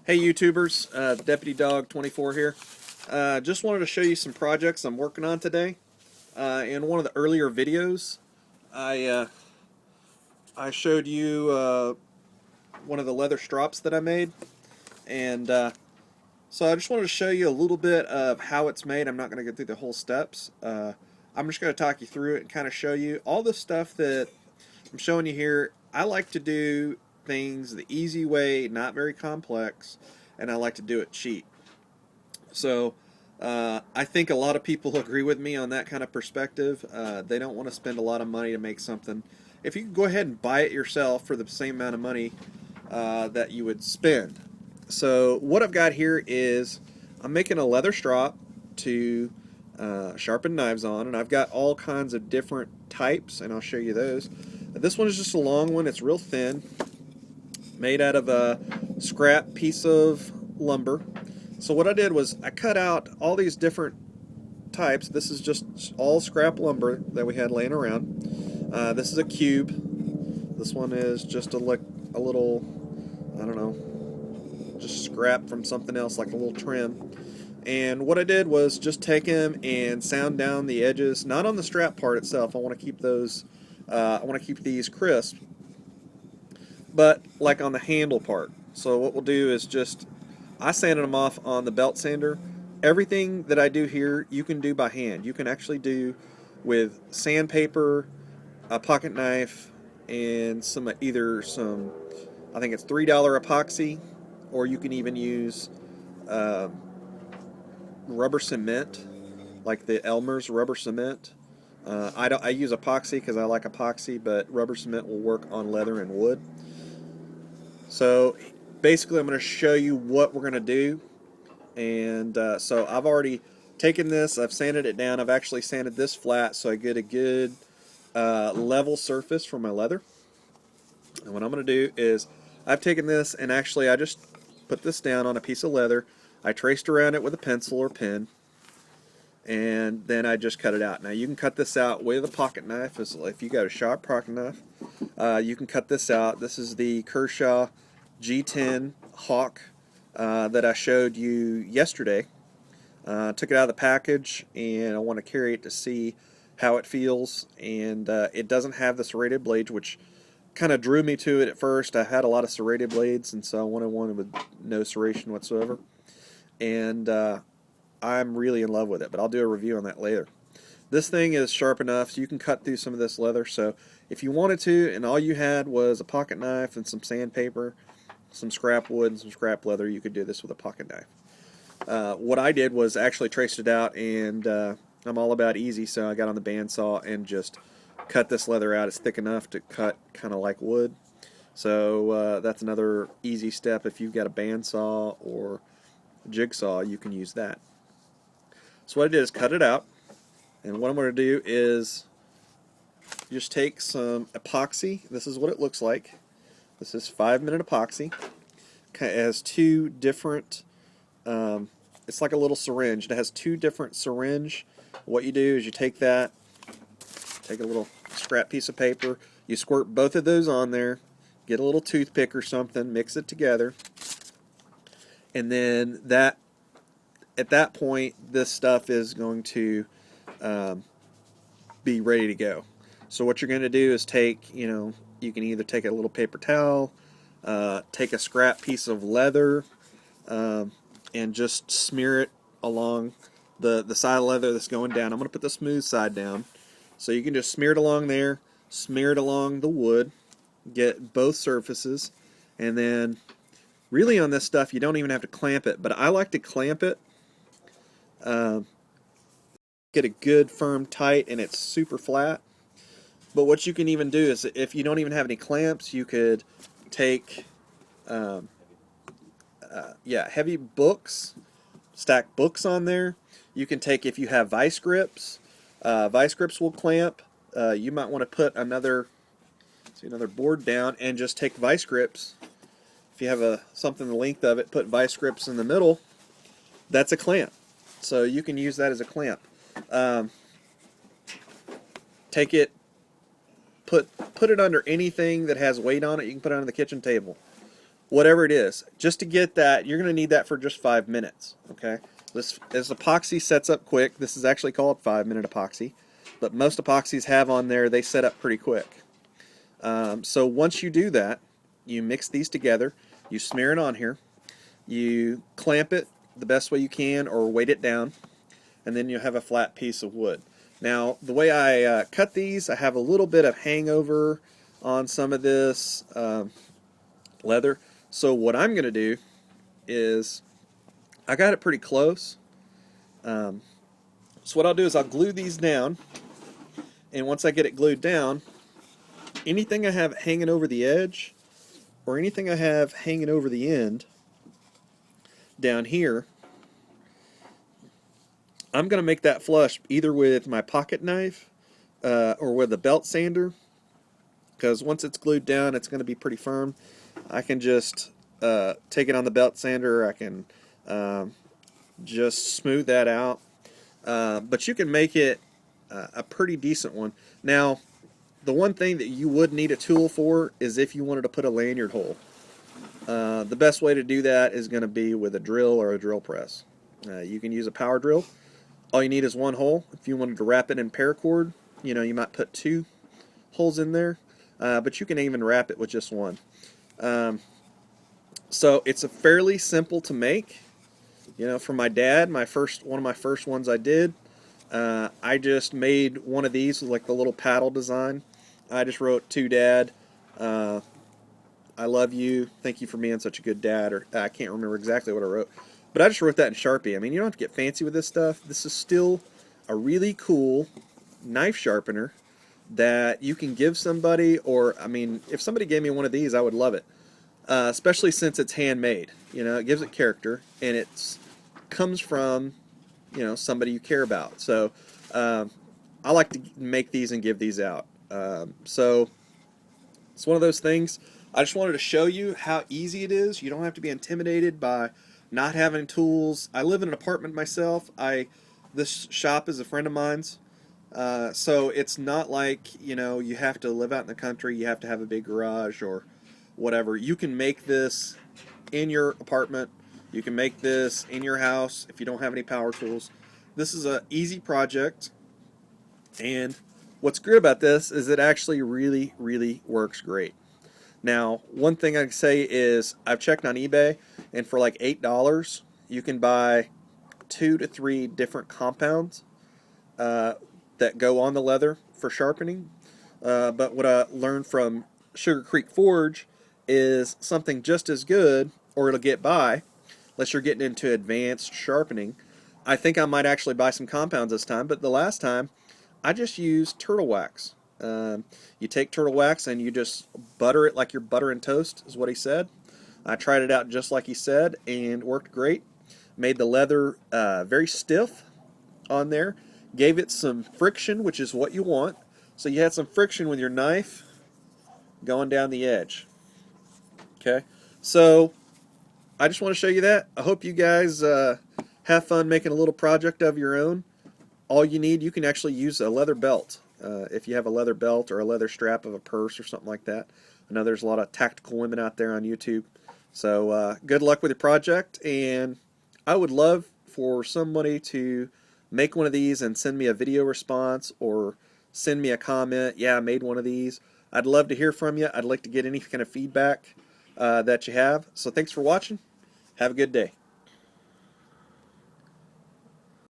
Hey YouTubers, Deputy Dog 24 here. Just wanted to show you some projects I'm working on today. In one of the earlier videos, I uh, I showed you one of the leather strops that I made, and so I just wanted to show you a little bit of how it's made. I'm not going to go through the whole steps. I'm just going to talk you through it and kind of show you all the stuff that I'm showing you here. I like to do things the easy way, not very complex, and I like to do it cheap. So I think a lot of people agree with me on that kind of perspective. They don't want to spend a lot of money to make something. If you can go ahead and buy it yourself for the same amount of money that you would spend. So what I've got here is I'm making a leather strop to sharpen knives on, and I've got all kinds of different types, and I'll show you those. This one is just a long one. It's real thin, made out of a scrap piece of lumber. So what I did was I cut out all these different types. This is just all scrap lumber that we had laying around. This is a cube. This one is just a little, I don't know, just scrap from something else, like a little trim. And what I did was just take them and sound down the edges, not on the strap part itself. I want to keep those, I want to keep these crisp, but like on the handle part. So what we'll do is just, I sanded them off on the belt sander. Everything that I do here, you can do by hand. You can actually do with sandpaper, a pocket knife, and some, I think it's $3 epoxy, or you can even use uh, rubber cement, like the Elmer's rubber cement. I use epoxy because I like epoxy, but rubber cement will work on leather and wood. So basically, I'm going to show you what we're going to do. And so I've already taken this, I've sanded it down. I've actually sanded this flat so I get a good level surface for my leather. And what I'm going to do is I've taken this and actually I just put this down on a piece of leather. I traced around it with a pencil or pen, and then I just cut it out. Now you can cut this out with a pocket knife. If you got a sharp pocket knife, you can cut this out. This is the Kershaw G10 Hawk that I showed you yesterday. Took it out of the package, and I want to carry it to see how it feels. And it doesn't have the serrated blades, which kind of drew me to it at first. I had a lot of serrated blades, and so I wanted one with no serration whatsoever. And I'm really in love with it, but I'll do a review on that later. This thing is sharp enough so you can cut through some of this leather. So if you wanted to, and all you had was a pocket knife and some sandpaper, some scrap wood, and some scrap leather, you could do this with a pocket knife. What I did was actually traced it out, and I'm all about easy, so I got on the bandsaw and just cut this leather out. It's thick enough to cut kind of like wood. So that's another easy step. If you've got a bandsaw or jigsaw, you can use that. So what I did is cut it out, and what I'm going to do is just take some epoxy. This is what it looks like. This is 5-minute epoxy. It has two different, it's like a little syringe. It has two different syringe. What you do is you take that, take a little scrap piece of paper, you squirt both of those on there, get a little toothpick or something, mix it together, and then at that point, this stuff is going to be ready to go. So what you're going to do is take, you can either take a little paper towel, take a scrap piece of leather, and just smear it along the side of leather that's going down. I'm going to put the smooth side down. So you can just smear it along there, smear it along the wood, get both surfaces, and then really on this stuff you don't even have to clamp it, but I like to clamp it, uh, get a good firm tight, and it's super flat. But what you can even do is, if you don't even have any clamps, you could take um, heavy books, stack books on there. You can take, if you have vice grips, vice grips will clamp. You might want to put another board down and just take vice grips. If you have something the length of it, put vice grips in the middle. That's a clamp. So you can use that as a clamp. Um, take it, put it under anything that has weight on it. You can put it on the kitchen table. whatever it is. Just to get that, you're going to need that for just 5 minutes. Okay, this epoxy sets up quick. This is actually called 5-minute epoxy, but most epoxies have on there, they set up pretty quick. So once you do that, you mix these together, you smear it on here, you clamp it the best way you can or weight it down, and then you'll have a flat piece of wood. Now, the way I cut these, I have a little bit of hangover on some of this leather. So what I'm going to do is, I got it pretty close. So what I'll do is I'll glue these down, and once I get it glued down, anything I have hanging over the edge or anything I have hanging over the end down here, I'm going to make that flush either with my pocket knife or with a belt sander, because once it's glued down, it's going to be pretty firm. I can just take it on the belt sander, or I can just smooth that out. But you can make it a pretty decent one. Now, the one thing that you would need a tool for is if you wanted to put a lanyard hole. The best way to do that is going to be with a drill or a drill press. You can use a power drill. All you need is one hole. If you wanted to wrap it in paracord, you might put 2 holes in there, but you can even wrap it with just one. So it's a fairly simple to make. For my dad, one of my first ones I did, I just made one of these with like the little paddle design. I just wrote, "To Dad, I love you. Thank you for being such a good dad." Or I can't remember exactly what I wrote, but I just wrote that in Sharpie. I mean, you don't have to get fancy with this stuff. This is still a really cool knife sharpener that you can give somebody, or I mean, if somebody gave me one of these, I would love it. Especially since it's handmade. It gives it character, and it comes from, somebody you care about. So I like to make these and give these out. So it's one of those things. I just wanted to show you how easy it is. You don't have to be intimidated by not having tools. I live in an apartment myself. This shop is a friend of mine's. So it's not like, you have to live out in the country, you have to have a big garage or whatever. You can make this in your apartment. You can make this in your house if you don't have any power tools. This is an easy project, and what's good about this is it actually really, really works great. Now, one thing I can say is I've checked on eBay, and for like $8, you can buy 2 to 3 different compounds that go on the leather for sharpening. But what I learned from Sugar Creek Forge is something just as good, or it'll get by, unless you're getting into advanced sharpening. I think I might actually buy some compounds this time, but the last time I just used turtle wax. You take turtle wax and you just butter it like you're buttering toast, is what he said. I tried it out just like he said, and worked great. Made the leather very stiff on there. Gave it some friction, which is what you want. So you had some friction with your knife going down the edge. Okay, so I just want to show you that. I hope you guys have fun making a little project of your own. All you need, you can actually use a leather belt. If you have a leather belt or a leather strap of a purse or something like that. I know there's a lot of tactical women out there on YouTube. So good luck with your project, and I would love for somebody to make one of these and send me a video response or send me a comment. Yeah, I made one of these. I'd love to hear from you. I'd like to get any kind of feedback that you have. So thanks for watching. Have a good day.